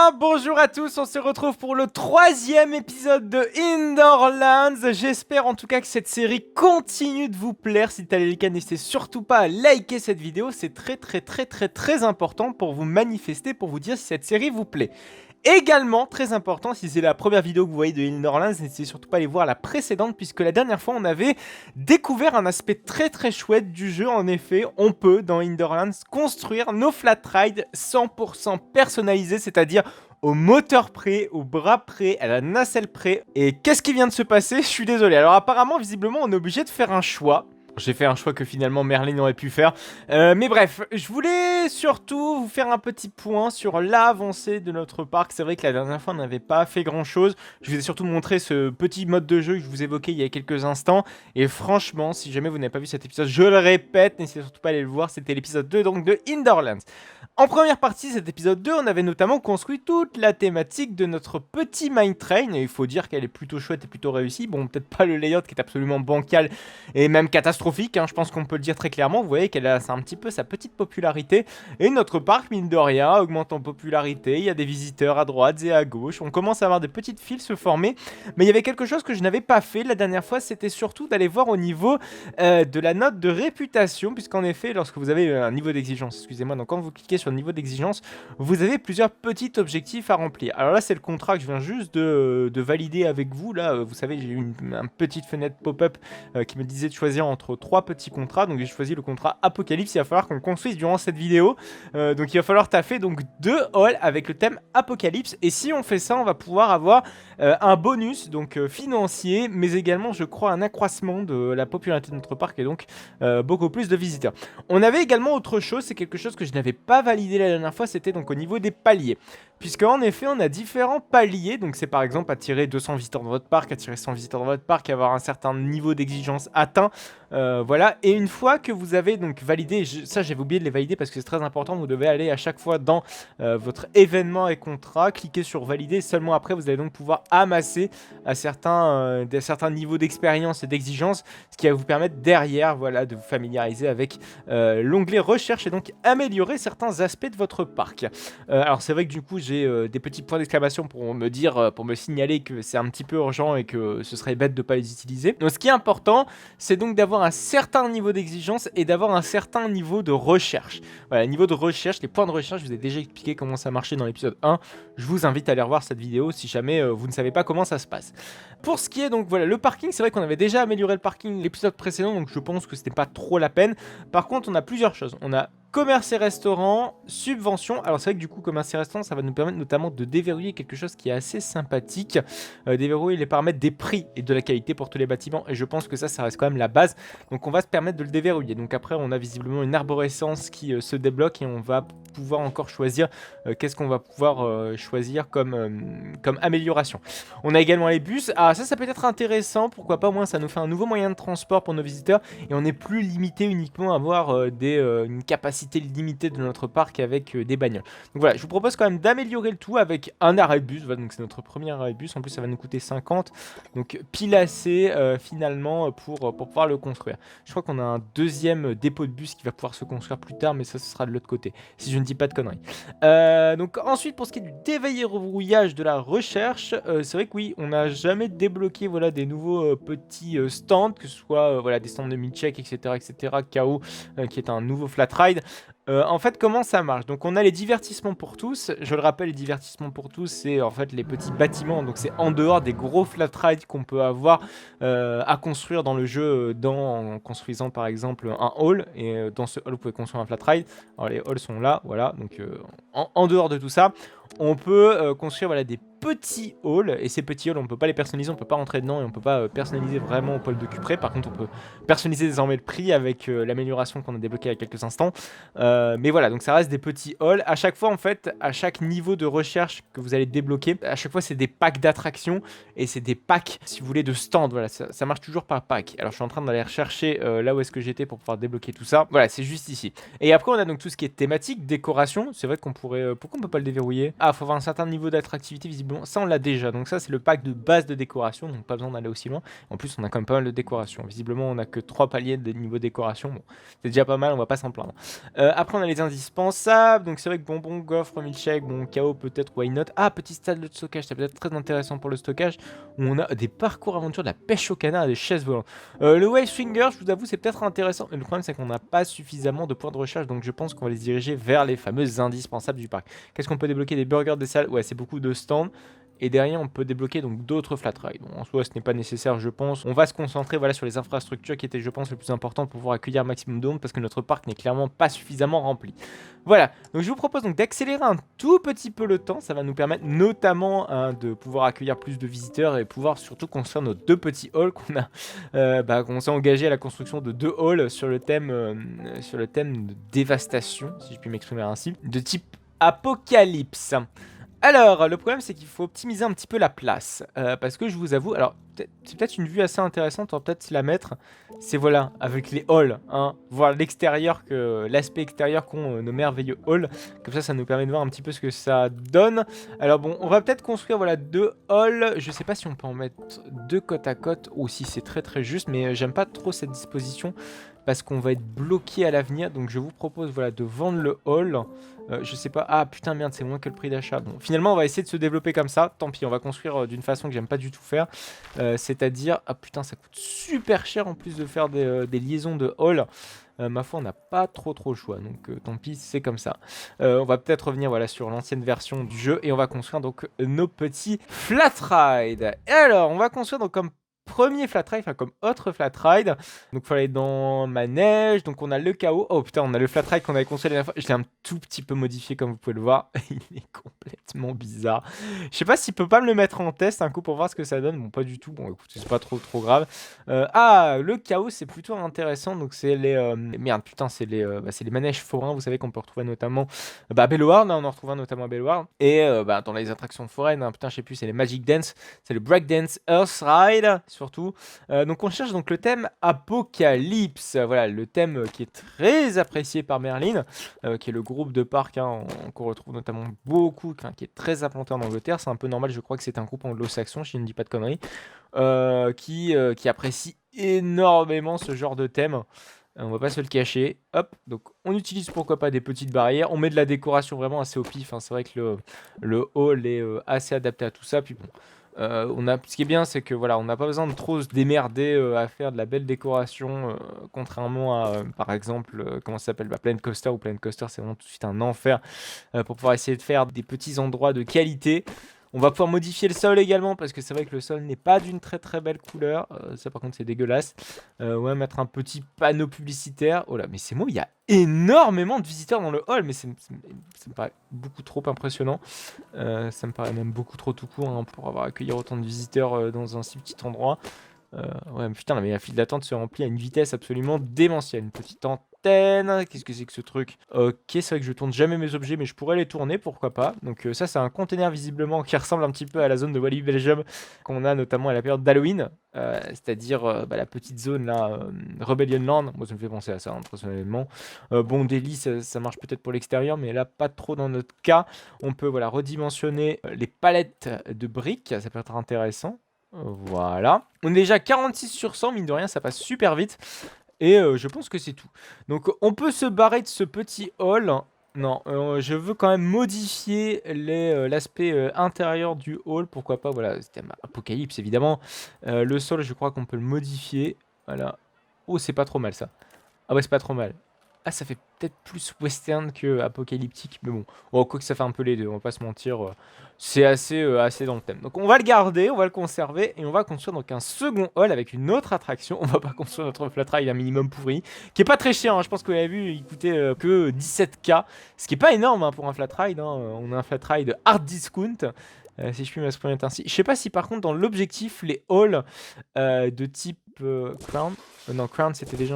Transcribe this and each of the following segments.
bien, bonjour à tous, on se retrouve pour le 3e épisode de Hinderlands. J'espère en tout cas que cette série continue de vous plaire. Si tel est le cas, n'hésitez surtout pas à liker cette vidéo, c'est très important pour vous manifester, pour vous dire si cette série vous plaît. Également, très important, si c'est la première vidéo que vous voyez de Hinderlands, n'hésitez surtout pas à aller voir la précédente, puisque la dernière fois, on avait découvert un aspect très chouette du jeu. En effet, on peut, dans Hinderlands, construire nos flat rides 100% personnalisés, c'est-à-dire au moteur près, au bras près, à la nacelle près. Et qu'est-ce qui vient de se passer? Je suis désolé. Alors apparemment, visiblement, on est obligé de faire un choix. J'ai fait un choix que finalement Merlin aurait pu faire. Mais bref, je voulais surtout vous faire un petit point sur l'avancée de notre parc. C'est vrai que la dernière fois, on n'avait pas fait grand-chose. Je vous ai surtout montré ce petit mode de jeu que je vous évoquais il y a quelques instants. Et franchement, si jamais vous n'avez pas vu cet épisode, je le répète, n'hésitez surtout pas à aller le voir. C'était l'épisode 2 donc de Hinderlands. En première partie, cet épisode 2, on avait notamment construit toute la thématique de notre petit mine train. Et il faut dire qu'elle est plutôt chouette et plutôt réussie. Bon, peut-être pas le layout qui est absolument bancal et même catastrophique, hein, je pense qu'on peut le dire très clairement. Vous voyez qu'elle a un petit peu sa petite popularité. Et notre parc, mine de rien, augmente en popularité. Il y a des visiteurs à droite et à gauche. On commence à avoir des petites files se former. Mais il y avait quelque chose que je n'avais pas fait la dernière fois, c'était surtout d'aller voir au niveau de la note de réputation. Puisqu'en effet, lorsque vous avez un niveau d'exigence, excusez-moi, donc quand vous cliquez sur le niveau d'exigence, vous avez plusieurs petits objectifs à remplir. Alors là, c'est le contrat que je viens juste de valider avec vous. Là, vous savez, j'ai eu une petite fenêtre pop-up qui me disait de choisir entre 3 petits contrats. Donc j'ai choisi le contrat Apocalypse. Il va falloir qu'on construise durant cette vidéo. Donc il va falloir taffer donc 2 halls avec le thème Apocalypse. Et si on fait ça, on va pouvoir avoir un bonus donc financier, mais également je crois un accroissement de la popularité de notre parc et donc beaucoup plus de visiteurs. On avait également autre chose, c'est quelque chose que je n'avais pas validé la dernière fois, c'était donc au niveau des paliers. Puisque en effet on a différents paliers, donc c'est par exemple attirer 200 visiteurs dans votre parc, attirer 100 visiteurs dans votre parc, avoir un certain niveau d'exigence atteint, voilà. Et une fois que vous avez donc validé, ça j'avais oublié de les valider parce que c'est très important, vous devez aller à chaque fois dans votre événement et contrat, cliquer sur valider, et seulement après vous allez donc pouvoir amasser à certains niveaux d'expérience et d'exigence, ce qui va vous permettre derrière, voilà, de vous familiariser avec l'onglet recherche et donc améliorer certains aspects de votre parc. Alors c'est vrai que du coup j'ai des petits points d'exclamation pour me dire, pour me signaler que c'est un petit peu urgent et que ce serait bête de ne pas les utiliser. Donc ce qui est important, c'est donc d'avoir un certain niveau d'exigence et d'avoir un certain niveau de recherche. Voilà, niveau de recherche, les points de recherche, je vous ai déjà expliqué comment ça marchait dans l'épisode 1. Je vous invite à aller revoir cette vidéo si jamais vous ne savez pas comment ça se passe. Pour ce qui est donc voilà le parking, c'est vrai qu'on avait déjà amélioré le parking l'épisode précédent, donc je pense que c'était pas trop la peine. Par contre, on a plusieurs choses. On a commerce et restaurant, subvention. Alors c'est vrai que du coup commerce et restaurant, ça va nous permettre notamment de déverrouiller quelque chose qui est assez sympathique. Déverrouiller les paramètres des prix et de la qualité pour tous les bâtiments. Et je pense que ça reste quand même la base. Donc on va se permettre de le déverrouiller. Donc après on a visiblement une arborescence qui se débloque et on va pouvoir encore choisir qu'est-ce qu'on va pouvoir choisir comme amélioration. On a également les bus. Ah ça peut être intéressant, pourquoi pas, au moins ça nous fait un nouveau moyen de transport pour nos visiteurs et on n'est plus limité uniquement à avoir une capacité limitée de notre parc avec des bagnoles. Donc voilà, je vous propose quand même d'améliorer le tout avec un arrêt de bus. Voilà, donc c'est notre premier arrêt de bus. En plus, ça va nous coûter 50. Donc pile assez finalement pour pouvoir le construire. Je crois qu'on a un deuxième dépôt de bus qui va pouvoir se construire plus tard, mais ça ce sera de l'autre côté, si je ne dis pas de conneries. Donc ensuite, pour ce qui est du déverrouillage de la recherche, c'est vrai que oui, on n'a jamais débloqué voilà, des nouveaux petits stands, que ce soit voilà, des stands de mid-check, etc. KO, qui est un nouveau flat ride. En fait, comment ça marche? Donc, on a les divertissements pour tous. Je le rappelle, les divertissements pour tous, c'est en fait les petits bâtiments. Donc, c'est en dehors des gros flat rides qu'on peut avoir à construire dans le jeu, en construisant par exemple un hall. Et dans ce hall, vous pouvez construire un flat ride. Alors, les halls sont là, voilà. Donc, en dehors de tout ça, on peut construire voilà, des petits halls. Et ces petits halls, on ne peut pas les personnaliser, on ne peut pas rentrer dedans et on ne peut pas personnaliser vraiment au pôle de Cupré. Par contre, on peut personnaliser désormais le prix avec l'amélioration qu'on a débloquée il y a quelques instants. Mais voilà, donc ça reste des petits halls. À chaque fois, en fait, à chaque niveau de recherche que vous allez débloquer, à chaque fois, c'est des packs d'attractions et c'est des packs, si vous voulez, de stands. Voilà, ça marche toujours par pack. Alors, je suis en train d'aller rechercher là où est-ce que j'étais pour pouvoir débloquer tout ça. Voilà, c'est juste ici. Et après, on a donc tout ce qui est thématique, décoration. C'est vrai qu'on pourrait... pourquoi on peut pas le déverrouiller? Ah, faut avoir un certain niveau d'attractivité, visiblement, visiblement. Ça, on l'a déjà. Donc ça, c'est le pack de base de décoration. Donc pas besoin d'aller aussi loin. En plus, on a quand même pas mal de décoration. Visiblement, on a que 3 paliers de niveau décoration. Bon, c'est déjà pas mal, on va pas s'en plaindre. Après, on a les indispensables. Donc c'est vrai que bonbon, gaufre, milkshake, bon, KO peut-être, why not. Ah, petit stade de stockage, c'est peut-être très intéressant pour le stockage. Où on a des parcours aventures, de la pêche au canard et des chaises volantes. Le Wave Swinger, je vous avoue, c'est peut-être intéressant. Mais le problème, c'est qu'on n'a pas suffisamment de points de recharge. Donc je pense qu'on va les diriger vers les fameux indispensables du parc. Qu'est-ce qu'on peut débloquer? Des burgers, des salles. Ouais, c'est beaucoup de stands. Et derrière, on peut débloquer donc d'autres flat rides. Bon, en soi, ce n'est pas nécessaire, je pense. On va se concentrer voilà, sur les infrastructures qui étaient, je pense, le plus important pour pouvoir accueillir un maximum de monde parce que notre parc n'est clairement pas suffisamment rempli. Voilà, donc je vous propose donc d'accélérer un tout petit peu le temps. Ça va nous permettre notamment de pouvoir accueillir plus de visiteurs et pouvoir surtout construire nos 2 petits halls qu'on s'est engagé à la construction de 2 halls sur le thème de dévastation, si je puis m'exprimer ainsi, de type apocalypse. Alors, le problème, c'est qu'il faut optimiser un petit peu la place. Parce que je vous avoue, alors, c'est peut-être une vue assez intéressante, on va peut-être la mettre. C'est voilà, avec les halls, hein, voir l'extérieur, l'aspect extérieur qu'ont nos merveilleux halls. Comme ça nous permet de voir un petit peu ce que ça donne. Alors bon, on va peut-être construire voilà 2 halls. Je sais pas si on peut en mettre 2 côte à côte ou si c'est très très juste, mais j'aime pas trop cette disposition parce qu'on va être bloqué à l'avenir. Donc je vous propose voilà de vendre le hall. Je sais pas. Ah putain merde, c'est moins que le prix d'achat. Bon, finalement on va essayer de se développer comme ça. Tant pis, on va construire d'une façon que j'aime pas du tout faire. C'est-à-dire, ah putain, ça coûte super cher en plus de faire des liaisons de hall. Ma foi, on n'a pas trop le choix, donc tant pis, c'est comme ça. On va peut-être revenir voilà, sur l'ancienne version du jeu et on va construire donc nos petits flat rides. Et alors, on va construire donc comme premier flat ride, enfin comme autre flat ride. Donc il faut aller dans manège, donc on a le chaos. Oh putain, on a le flat ride qu'on avait construit la dernière fois. Je l'ai un tout petit peu modifié comme vous pouvez le voir. Il est complètement bizarre. Je sais pas s'il peut pas me le mettre en test un coup pour voir ce que ça donne. Bon, pas du tout. Bon, écoutez, c'est pas trop grave. Le chaos, c'est plutôt intéressant. Donc c'est les merde, putain, c'est les manèges forains. Vous savez qu'on peut retrouver notamment Belloworld. Là, on en retrouve un notamment à Belloworld. Et dans les attractions foraines, hein, putain, je sais plus, c'est les Magic Dance, c'est le Break Dance Earth Ride surtout. Donc on cherche donc le thème Apocalypse. Voilà, le thème qui est très apprécié par Merlin, qui est le groupe de parcs qu'on retrouve notamment beaucoup, qui est très implanté en Angleterre. C'est un peu normal, je crois que c'est un groupe anglo-saxon, si je ne dis pas de conneries, qui apprécie énormément ce genre de thème. On va pas se le cacher. Hop, donc on utilise pourquoi pas des petites barrières. On met de la décoration vraiment assez au pif. Hein. C'est vrai que le hall est assez adapté à tout ça. Puis bon, ce qui est bien, c'est que voilà, on n'a pas besoin de trop se démerder à faire de la belle décoration, contrairement à, par exemple, comment ça s'appelle, Planet Coaster ou Planet Coaster, c'est vraiment tout de suite un enfer pour pouvoir essayer de faire des petits endroits de qualité. On va pouvoir modifier le sol également parce que c'est vrai que le sol n'est pas d'une très belle couleur. Ça par contre c'est dégueulasse. Ouais, mettre un petit panneau publicitaire. Oh là, mais c'est moi, il y a énormément de visiteurs dans le hall, mais ça me paraît beaucoup trop impressionnant. Ça me paraît même beaucoup trop tout court hein, pour avoir accueillir autant de visiteurs dans un si petit endroit. Ouais, mais putain, mais la file d'attente se remplit à une vitesse absolument démentielle. Une petite antenne. Qu'est-ce que c'est que ce truc? Ok, c'est vrai que je tourne jamais mes objets, mais je pourrais les tourner, pourquoi pas. Donc ça, c'est un container visiblement qui ressemble un petit peu à la zone de Walibi Belgium qu'on a notamment à la période d'Halloween. C'est-à-dire la petite zone là, Rebellion Land. Moi, ça me fait penser à ça, hein, personnellement. Bon, Delhi, ça marche peut-être pour l'extérieur, mais là, pas trop dans notre cas. On peut voilà, redimensionner les palettes de briques. Ça peut être intéressant. Voilà. On est déjà 46 sur 100, mine de rien, ça passe super vite. Et je pense que c'est tout. Donc on peut se barrer de ce petit hall. Non, je veux quand même modifier l'aspect intérieur du hall. Pourquoi pas, voilà, c'était Apocalypse évidemment. Le sol, je crois qu'on peut le modifier. Voilà. Oh, c'est pas trop mal ça. Ah ouais, c'est pas trop mal. Ah, ça fait peut-être plus western que apocalyptique, mais bon. Oh, quoi que ça fait un peu les deux, on va pas se mentir. C'est assez dans le thème. Donc on va le garder, on va le conserver, et on va construire donc un second hall avec une autre attraction. On va pas construire notre flat ride un minimum pourri, qui est pas très cher, hein. Je pense que vous l'avez vu, il coûtait que 17K, ce qui est pas énorme hein, pour un flat ride. Hein. On a un flat ride hard discount. Si je puis m'exprimer ainsi. Je sais pas si par contre dans l'objectif, les halls de type Crown. Non, Crown c'était déjà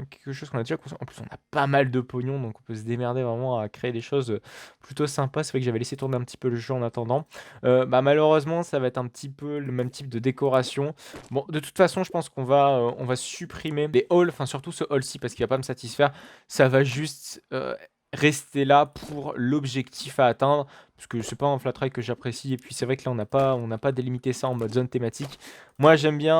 quelque chose qu'on a déjà construit. En plus, on a pas mal de pognon, donc on peut se démerder vraiment à créer des choses plutôt sympas. C'est vrai que j'avais laissé tourner un petit peu le jeu en attendant. Malheureusement, ça va être un petit peu le même type de décoration. Bon, de toute façon, je pense qu'on va supprimer les halls, enfin surtout ce hall-ci parce qu'il va pas me satisfaire. Ça va juste rester là pour l'objectif à atteindre. Parce que c'est pas un flat ride que j'apprécie. Et puis c'est vrai que là, on n'a pas délimité ça en mode zone thématique. Moi, j'aime bien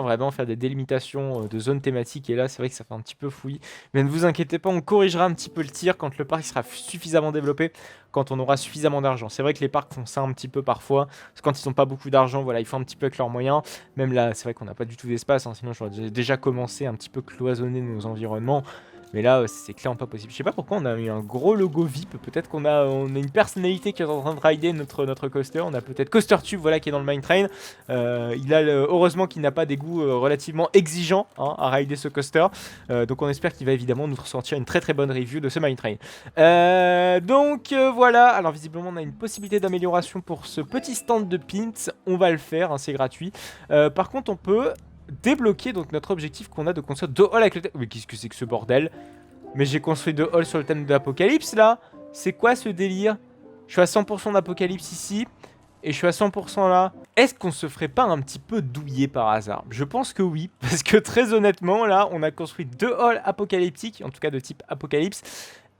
vraiment faire des délimitations de zones thématiques. Et là, c'est vrai que ça fait un petit peu fouillis. Mais ne vous inquiétez pas, on corrigera un petit peu le tir quand le parc sera suffisamment développé, quand on aura suffisamment d'argent. C'est vrai que les parcs font ça un petit peu parfois. Parce que quand ils n'ont pas beaucoup d'argent, voilà, ils font un petit peu avec leurs moyens. Même là, c'est vrai qu'on n'a pas du tout d'espace. Sinon, j'aurais déjà commencé un petit peu cloisonner nos environnements. Mais là, c'est clairement pas possible. Je sais pas pourquoi on a eu un gros logo VIP. Peut-être on a une personnalité qui est en train de rider notre coaster. On a peut-être Coaster Tube, voilà, qui est dans le Mine Train. Heureusement qu'il n'a pas des goûts relativement exigeants hein, à rider ce coaster. Donc on espère qu'il va évidemment nous ressortir une très très bonne review de ce Mine Train. Voilà. Alors visiblement, on a une possibilité d'amélioration pour ce petit stand de pins. On va le faire, hein, c'est gratuit. Par contre, on peut débloquer donc notre objectif qu'on a de construire 2 halls avec le thème. Mais qu'est-ce que c'est que ce bordel? Mais j'ai construit 2 halls sur le thème de l'Apocalypse là. C'est quoi ce délire? Je suis à 100% d'Apocalypse ici. Et je suis à 100% là. Est-ce qu'on se ferait pas un petit peu douiller par hasard? Je pense que oui. Parce que très honnêtement là, on a construit 2 halls apocalyptiques. En tout cas de type Apocalypse.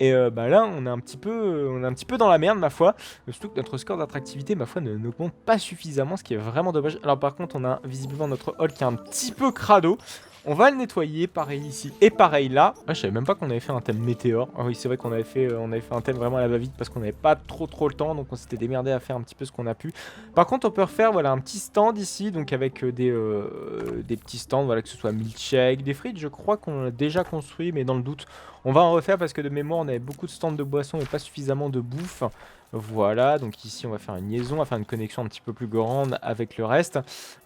Et là, on est un petit peu dans la merde, ma foi. Surtout que notre score d'attractivité, ma foi, n'augmente pas suffisamment, ce qui est vraiment dommage. Alors par contre, on a visiblement notre hall qui est un petit peu crado. On va le nettoyer, pareil ici et pareil là. Ah, je savais même pas qu'on avait fait un thème météore. Ah oui, c'est vrai qu'on avait fait un thème vraiment à la va-vite parce qu'on n'avait pas trop le temps. Donc on s'était démerdé à faire un petit peu ce qu'on a pu. Par contre, on peut refaire voilà, un petit stand ici. Donc avec des petits stands, voilà, que ce soit milkshake, des frites. Je crois qu'on a déjà construit, mais dans le doute, on va en refaire parce que de mémoire, on avait beaucoup de stands de boissons et pas suffisamment de bouffe. Voilà, donc ici on va faire une liaison, on va faire une connexion un petit peu plus grande avec le reste.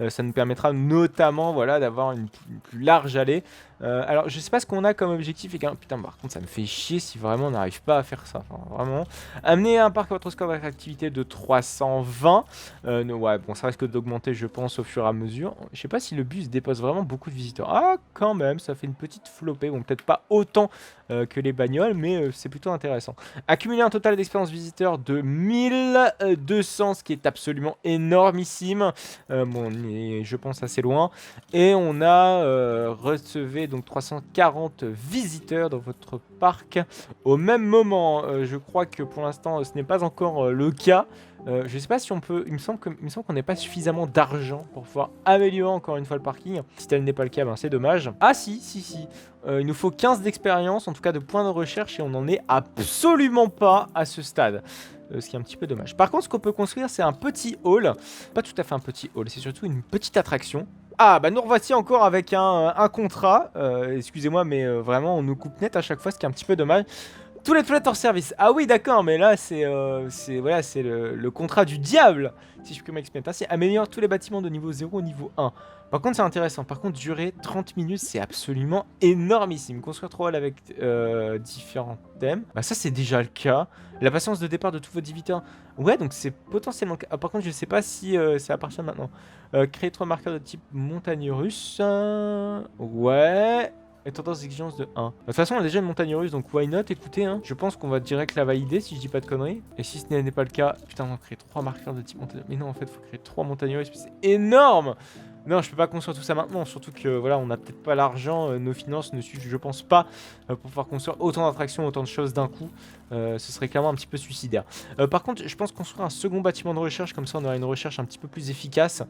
Ça nous permettra notamment voilà, d'avoir une plus large allée. Alors je sais pas ce qu'on a comme objectif et putain par contre ça me fait chier si vraiment on n'arrive pas à faire ça. Enfin, vraiment. Amener un parc à votre score d'attractivité de 320. Ouais bon ça risque d'augmenter je pense au fur et à mesure. Je sais pas si le bus dépose vraiment beaucoup de visiteurs. Ah quand même ça fait une petite flopée. Bon peut-être pas autant que les bagnoles mais c'est plutôt intéressant. Accumuler un total d'expérience visiteur de 1200, ce qui est absolument énormissime. Bon, on est, je pense, assez loin. Et on a recevé donc 340 visiteurs dans votre parc au même moment. Je crois que pour l'instant, ce n'est pas encore le cas. Je sais pas si on peut. Il me semble qu'on n'a pas suffisamment d'argent pour pouvoir améliorer encore une fois le parking. Si tel n'est pas le cas, ben c'est dommage. Ah si. Il nous faut 15 d'expérience, en tout cas de points de recherche, et on n'en est absolument pas à ce stade. Ce qui est un petit peu dommage. Par contre, ce qu'on peut construire, c'est un petit hall. Pas tout à fait un petit hall, c'est surtout une petite attraction. Ah, bah nous revoici encore avec un contrat. Excusez-moi, mais vraiment, on nous coupe net à chaque fois, ce qui est un petit peu dommage. Tous les toilettes hors service. Ah oui, d'accord, mais là, c'est le contrat du diable, si je peux m'exprimer ainsi. Améliore tous les bâtiments de niveau 0 au niveau 1. Par contre, c'est intéressant. Par contre, durer 30 minutes, c'est absolument énormissime. Construire 3 halls avec différents thèmes. Bah ça, c'est déjà le cas. La patience de départ de tous vos visiteurs. Ouais, donc c'est potentiellement... Ah, par contre, je sais pas si c'est à partir de maintenant. Créer 3 marqueurs de type montagne russe. Ouais... Et tendance d'exigence de 1. De toute façon, on a déjà une montagne russe, donc why not? Écoutez, hein, je pense qu'on va direct la valider si je dis pas de conneries. Et si ce n'est pas le cas, putain, on va créer 3 marqueurs de type montagne. Mais non, en fait, il faut créer 3 montagnes russes, c'est énorme! Non, je peux pas construire tout ça maintenant, surtout que voilà, on n'a peut-être pas l'argent, nos finances ne suivent, je pense pas, pour pouvoir construire autant d'attractions, autant de choses d'un coup. Ce serait clairement un petit peu suicidaire. Par contre, je pense construire un second bâtiment de recherche, comme ça on aura une recherche un petit peu plus efficace,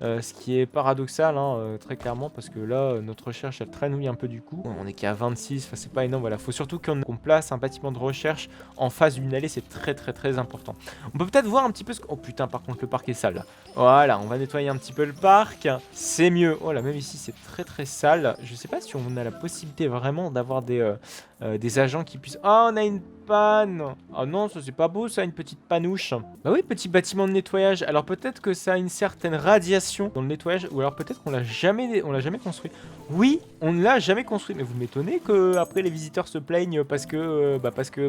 ce qui est paradoxal, hein, très clairement, parce que là, notre recherche, elle traînouille un peu du coup. On est qu'à 26, enfin c'est pas énorme, voilà. Faut surtout qu'on place un bâtiment de recherche en face d'une allée, c'est très important. On peut peut-être voir un petit peu ce... Oh putain, par contre, le parc est sale, là. Voilà, on va nettoyer un petit peu le parc. C'est mieux. Oh là, même ici, c'est très sale. Je sais pas si on a la possibilité vraiment d'avoir des agents qui puissent... Oh, on a une panne. Oh non, ça c'est pas beau, ça, une petite panouche. Bah oui, petit bâtiment de nettoyage. Alors peut-être que ça a une certaine radiation dans le nettoyage, ou alors peut-être qu'on l'a jamais construit. Oui, on ne l'a jamais construit. Mais vous m'étonnez que après les visiteurs se plaignent parce que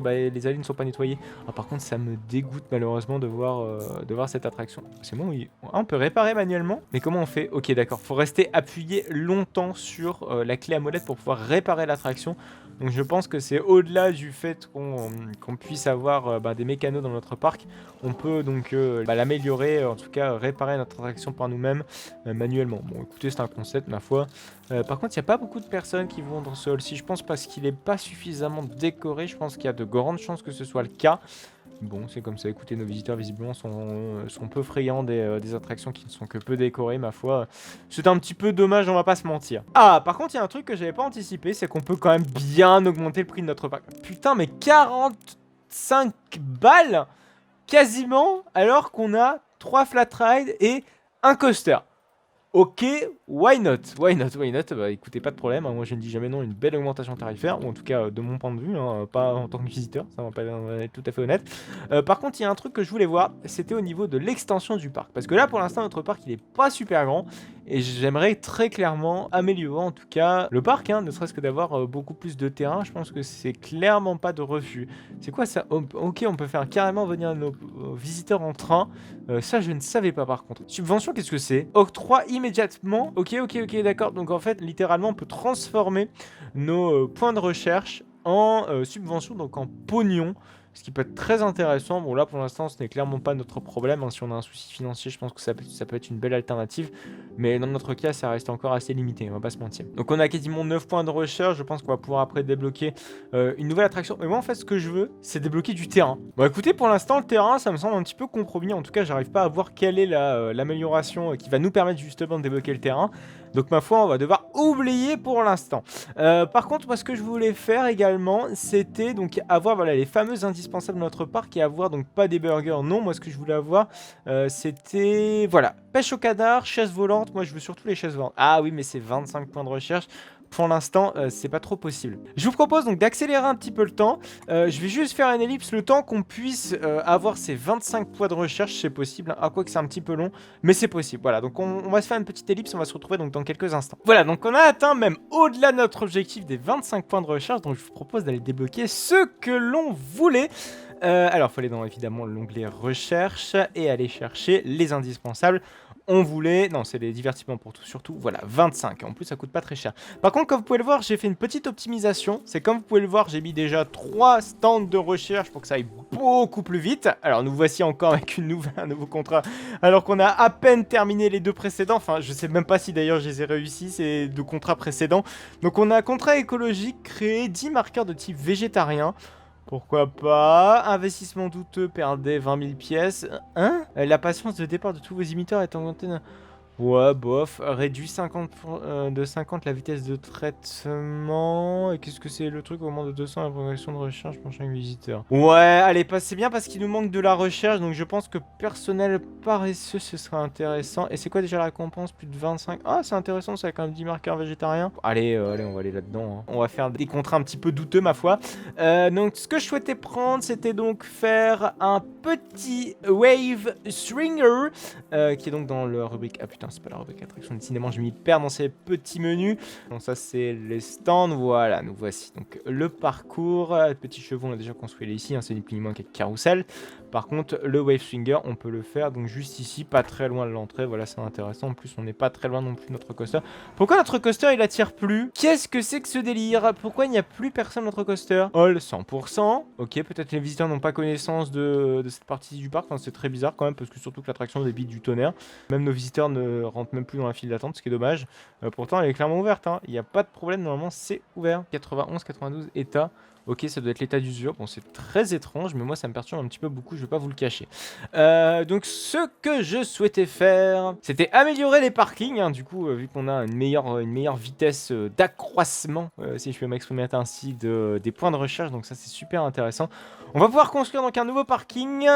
les allées ne sont pas nettoyées. Ah, par contre, ça me dégoûte malheureusement de voir cette attraction. C'est bon, oui. Ah, on peut réparer manuellement. Mais comment on fait? Ok, d'accord. Faut rester appuyé longtemps sur la clé à molette pour pouvoir réparer l'attraction. Donc je pense que c'est au-delà du fait qu'on puisse avoir des mécanos dans notre parc, on peut donc l'améliorer, en tout cas réparer notre attraction par nous-mêmes manuellement. Bon écoutez, c'est un concept ma foi. Par contre il n'y a pas beaucoup de personnes qui vont dans ce hall-ci, je pense parce qu'il n'est pas suffisamment décoré, je pense qu'il y a de grandes chances que ce soit le cas. Bon, c'est comme ça. Écoutez, nos visiteurs, visiblement, sont peu friands des attractions qui ne sont que peu décorées, ma foi. C'est un petit peu dommage, on va pas se mentir. Ah, par contre, il y a un truc que j'avais pas anticipé, c'est qu'on peut quand même bien augmenter le prix de notre parc. Putain, mais 45 balles quasiment, alors qu'on a 3 flat rides et un coaster. Ok, why not? Why not? Why not? Bah écoutez, pas de problème, hein, moi je ne dis jamais non, une belle augmentation tarifaire, ou en tout cas de mon point de vue, hein, pas en tant que visiteur, ça va pas être tout à fait honnête. Par contre, il y a un truc que je voulais voir, c'était au niveau de l'extension du parc, parce que là pour l'instant notre parc il est pas super grand, et j'aimerais très clairement améliorer en tout cas le parc, hein, ne serait-ce que d'avoir beaucoup plus de terrain, je pense que c'est clairement pas de refus. C'est quoi ça? Ok, on peut faire carrément venir nos visiteurs en train, ça je ne savais pas par contre. Subvention, qu'est-ce que c'est? Octroi immédiatement. Ok, d'accord. Donc en fait, littéralement, on peut transformer nos points de recherche en subvention, donc en pognon. Ce qui peut être très intéressant. Bon là pour l'instant ce n'est clairement pas notre problème, hein. Si on a un souci financier je pense que ça peut être une belle alternative. Mais dans notre cas ça reste encore assez limité, on va pas se mentir. Donc on a quasiment 9 points de recherche, je pense qu'on va pouvoir après débloquer une nouvelle attraction. Mais moi en fait ce que je veux c'est débloquer du terrain. Bon écoutez, pour l'instant le terrain ça me semble un petit peu compromis. En tout cas j'arrive pas à voir quelle est l'amélioration qui va nous permettre justement de débloquer le terrain. Donc ma foi on va devoir oublier pour l'instant. Par contre moi ce que je voulais faire également c'était donc avoir voilà, les fameuses indispensables de notre parc et avoir donc pas des burgers. Non, moi ce que je voulais avoir c'était voilà, pêche au canard, chaise volante. Moi je veux surtout les chaises volantes. Ah oui mais c'est 25 points de recherche. Pour l'instant, c'est pas trop possible. Je vous propose donc d'accélérer un petit peu le temps. Je vais juste faire une ellipse le temps qu'on puisse avoir ces 25 points de recherche. C'est possible, hein. Ah, quoi que c'est un petit peu long, mais c'est possible. Voilà, donc on va se faire une petite ellipse. On va se retrouver donc dans quelques instants. Voilà, donc on a atteint même au-delà de notre objectif des 25 points de recherche. Donc je vous propose d'aller débloquer ce que l'on voulait. Alors, il faut aller dans évidemment l'onglet recherche et aller chercher les indispensables. On voulait... Non, c'est les divertissements pour tout, surtout. Voilà, 25. En plus, ça coûte pas très cher. Par contre, comme vous pouvez le voir, j'ai fait une petite optimisation. C'est comme vous pouvez le voir, j'ai mis déjà 3 stands de recherche pour que ça aille beaucoup plus vite. Alors, nous voici encore avec un nouveau contrat. Alors qu'on a à peine terminé les 2 précédents. Enfin, je sais même pas si d'ailleurs je les ai réussis, ces 2 contrats précédents. Donc, on a un contrat écologique, créé 10 marqueurs de type végétarien. Pourquoi pas? Investissement douteux, perdez 20 000 pièces. Hein? La patience de départ de tous vos imiteurs est augmentée. Ouais, bof. Réduit de 50 la vitesse de traitement. Et qu'est-ce que c'est le truc? Augmente de 200 la progression de recherche pour chaque visiteur. Ouais, allez, c'est bien parce qu'il nous manque de la recherche. Donc je pense que personnel paresseux, ce serait intéressant. Et c'est quoi déjà la récompense? Plus de 25. Ah, c'est intéressant, ça a quand même 10 marqueurs végétariens. Allez, on va aller là-dedans, hein. On va faire des contrats un petit peu douteux, ma foi. Donc ce que je souhaitais prendre, c'était donc faire un petit Wave Stringer. Qui est donc dans la rubrique... Ah putain, c'est pas la rubrique attraction, décidément je m'y perds dans ces petits menus. Donc ça c'est les stands, voilà, nous voici donc le parcours. Petit chevaux on a déjà construit ici, hein, c'est ni plus ni moins qu'un carrousel. Par contre le wave swinger on peut le faire donc juste ici, pas très loin de l'entrée, voilà c'est intéressant. En plus on n'est pas très loin non plus de notre coaster. Pourquoi notre coaster il attire plus? Qu'est-ce que c'est que ce délire? Pourquoi il n'y a plus personne notre coaster? All 100%. Ok, peut-être les visiteurs n'ont pas connaissance de cette partie du parc, enfin, c'est très bizarre quand même parce que surtout que l'attraction débite du tonnerre. Même nos visiteurs ne rentrent même plus dans la file d'attente, ce qui est dommage. Pourtant elle est clairement ouverte, hein. Il n'y a pas de problème, normalement c'est ouvert. 91, 92 état. Ok, ça doit être l'état d'usure. Bon, c'est très étrange, mais moi, ça me perturbe un petit peu beaucoup, je vais pas vous le cacher. Donc, ce que je souhaitais faire, c'était améliorer les parkings, hein. Du coup, vu qu'on a une meilleure vitesse d'accroissement, si je peux m'exprimer ainsi, des points de recherche. Donc, ça, c'est super intéressant. On va pouvoir construire donc un nouveau parking.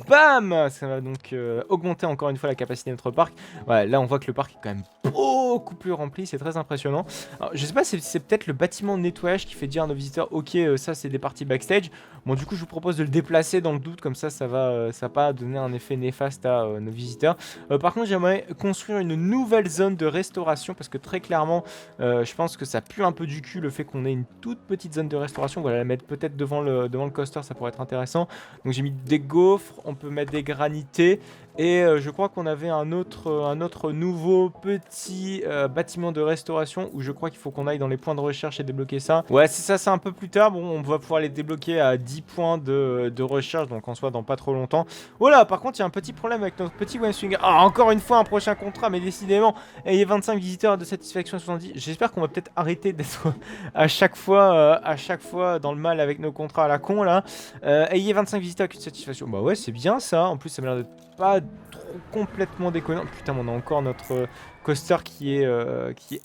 Bam! Ça va donc augmenter encore une fois la capacité de notre parc. Voilà, là, on voit que le parc est quand même beaucoup plus rempli. C'est très impressionnant. Alors, je sais pas, c'est peut-être le bâtiment de nettoyage qui fait dire à nos visiteurs, ok, ça c'est des parties backstage. Bon du coup je vous propose de le déplacer dans le doute, comme ça va pas donner un effet néfaste à nos visiteurs. Par contre j'aimerais construire une nouvelle zone de restauration, parce que très clairement je pense que ça pue un peu du cul le fait qu'on ait une toute petite zone de restauration. On va la mettre peut-être devant le coaster, ça pourrait être intéressant. Donc j'ai mis des gaufres, on peut mettre des granités. Et je crois qu'on avait un autre nouveau petit bâtiment de restauration où je crois qu'il faut qu'on aille dans les points de recherche et débloquer ça. Ouais, c'est ça, c'est un peu plus tard. Bon, on va pouvoir les débloquer à 10 points de recherche, donc en soi dans pas trop longtemps. Voilà, par contre, il y a un petit problème avec notre petit Wayne Swinger. Ah, encore une fois, un prochain contrat, mais décidément, ayez 25 visiteurs de satisfaction 70. J'espère qu'on va peut-être arrêter d'être à chaque fois dans le mal avec nos contrats à la con là. Ayez 25 visiteurs avec une satisfaction. Bah ouais, c'est bien ça. En plus, ça m'a l'air d'être pas trop complètement déconnant. Putain, on a encore notre coaster qui est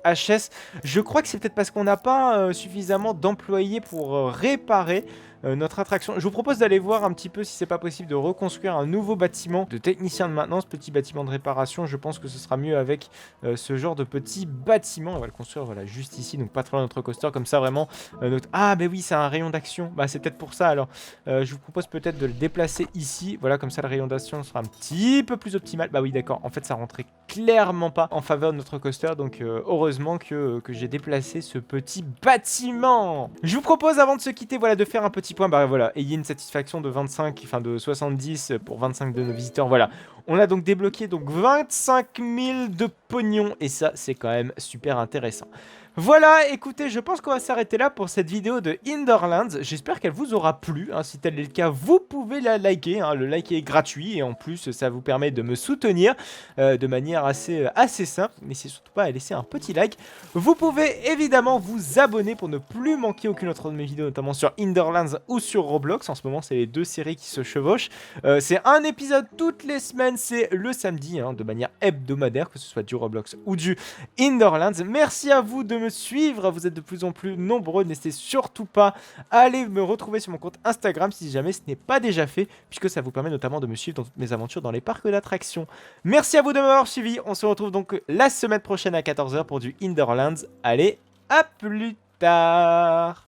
HS. Je crois que c'est peut-être parce qu'on n'a pas suffisamment d'employés pour réparer notre attraction. Je vous propose d'aller voir un petit peu si c'est pas possible de reconstruire un nouveau bâtiment de technicien de maintenance, petit bâtiment de réparation. Je pense que ce sera mieux avec ce genre de petit bâtiment. On va le construire voilà, juste ici, donc pas trop loin de notre coaster, comme ça vraiment notre... Ah bah oui, c'est un rayon d'action. Bah c'est peut-être pour ça alors. Je vous propose peut-être de le déplacer ici. Voilà, comme ça le rayon d'action sera un petit peu plus optimal. Bah oui, d'accord. En fait, ça rentrait clairement pas en faveur de notre coaster. Donc heureusement que j'ai déplacé ce petit bâtiment. Je vous propose avant de se quitter, voilà, de faire un petit point. Bah voilà, ayez une satisfaction de 25, enfin de 70 pour 25 de nos visiteurs. Voilà. On a donc débloqué donc 25 000 de pognon. Et ça, c'est quand même super intéressant. Voilà, écoutez, je pense qu'on va s'arrêter là pour cette vidéo de Hinderlands. J'espère qu'elle vous aura plu. Hein. Si tel est le cas, vous pouvez la liker. Hein. Le like est gratuit et en plus, ça vous permet de me soutenir de manière assez simple. N'hésitez surtout pas à laisser un petit like. Vous pouvez évidemment vous abonner pour ne plus manquer aucune autre de mes vidéos, notamment sur Hinderlands ou sur Roblox. En ce moment, c'est les deux séries qui se chevauchent. C'est un épisode toutes les semaines, c'est le samedi, hein, de manière hebdomadaire, que ce soit du Roblox ou du Hinderlands. Merci à vous de me suivre, vous êtes de plus en plus nombreux, n'hésitez surtout pas à aller me retrouver sur mon compte Instagram si jamais ce n'est pas déjà fait, puisque ça vous permet notamment de me suivre dans toutes mes aventures dans les parcs d'attractions. Merci à vous de m'avoir suivi, on se retrouve donc la semaine prochaine à 14 h pour du Hinderlands. Allez, à plus tard.